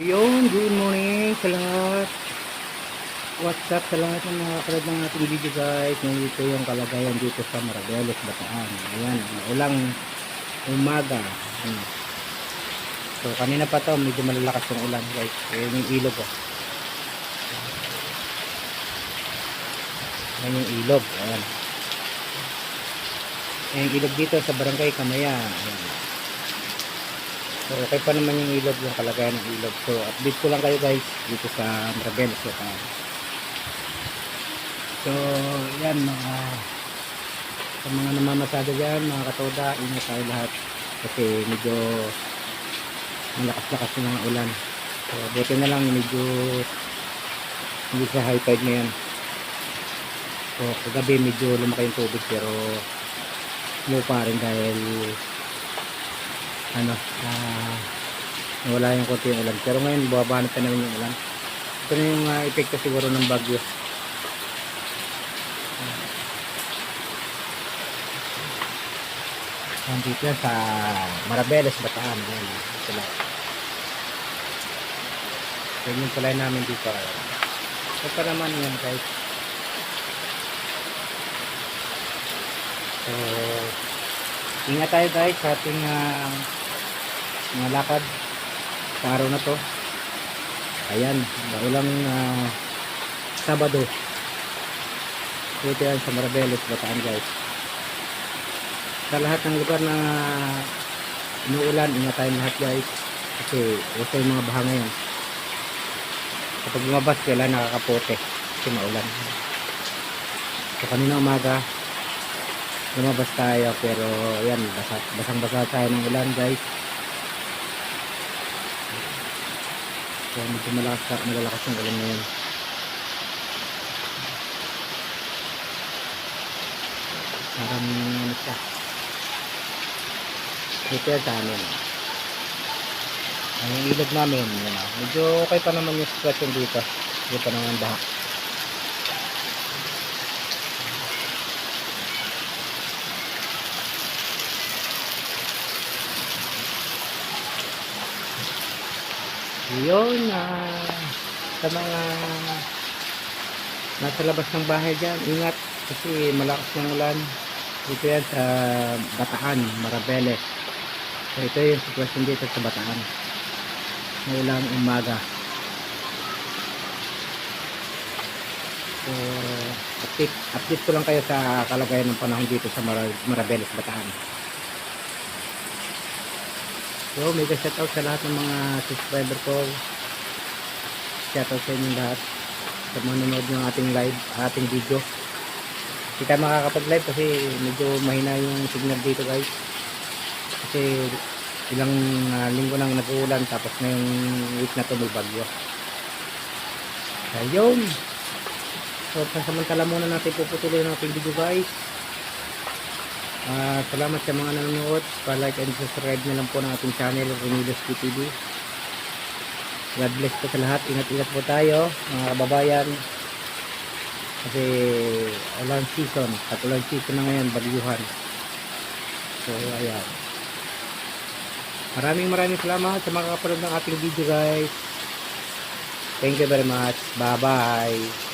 Yun, good morning sa lahat. What's up sa lahat ng mga kakalad ng ating video guys. Nandito yung kalagayan dito sa Marabeles, Bataan. Ayan, ulang umaga. So kanina pa to, medyo malalakas yung ulan guys. Ayan yung ilog oh. Ayan yung ilog. Ayan. Ayan yung ilog dito sa Barangay Kamaya. Ayan. So okay pa naman yung ilog, yung kalagayan ng ilog. So update ko lang kayo guys dito sa Marabeles, Bataan. So yan sa mga namamasada dyan, mga katoda, ingat tayo lahat kasi medyo malakas-lakas yung mga ulan. So buti na lang medyo hindi sa high tide ngayon. So kagabi medyo lumaki yung tubig pero pa rin dahil wala yung konti yung ulan. Pero ngayon buwabanat na naman yung ulan. Ito na yung epekto siguro ng bagyo. Nandito yan sa Marabeles, Bataan. Ayan, sila. Yan yung tulay namin dito. Ito pa naman yan guys. So ingat tayo guys sa ating mga lakad sa araw na to. Ayan, bagulang Sabado. Ito yan sa Marabeles, Bataan guys. Sa lahat ng lugar na inuulan, ingat tayo lahat guys kasi gusto yung mga baha ngayon. Kapag lumabas kailan nakakapote kasi maulan. So kanina umaga lumabas tayo pero yan, basang-basa tayo ng ulan guys. So medyo malalakas yung ulan ngayon. Parang ano siya, ito yan sa amin. Ang ilog namin yun, medyo okay pa naman yung sitwasyon dito. Hindi pa naman baha. Yun sa mga nasa labas ng bahay dyan, ingat kasi malakas ng ulan. Ito yan sa Bataan, Marabeles. So ito yung sitwasyon dito sa Bataan ulang umaga. So update ko lang kayo sa kalagayan ng panahon dito sa Marabeles, Bataan. So mega shoutout sa lahat ng mga subscriber ko. Shoutout sa inyo lahat sa mga nanonood ng ating live, ating video. Hindi tayo makakapag live kasi medyo mahina yung signal dito guys. Kasi ilang linggo nang nag-uulan tapos ngayong week na to may bagyo. Ayun. So pansamantala muna natin puputuloy ng ating video guys. Salamat sa mga nanonood. Pa-like and subscribe na lang po ng ating channel Remilos TV. God bless po sa lahat. Ingat-ingat po tayo mga kababayan. Kasi ulan season. At ulan season na ngayon, bagyuhan. So ayan. Maraming salamat sa mga kapanood ng ating video guys. Thank you very much. Bye bye.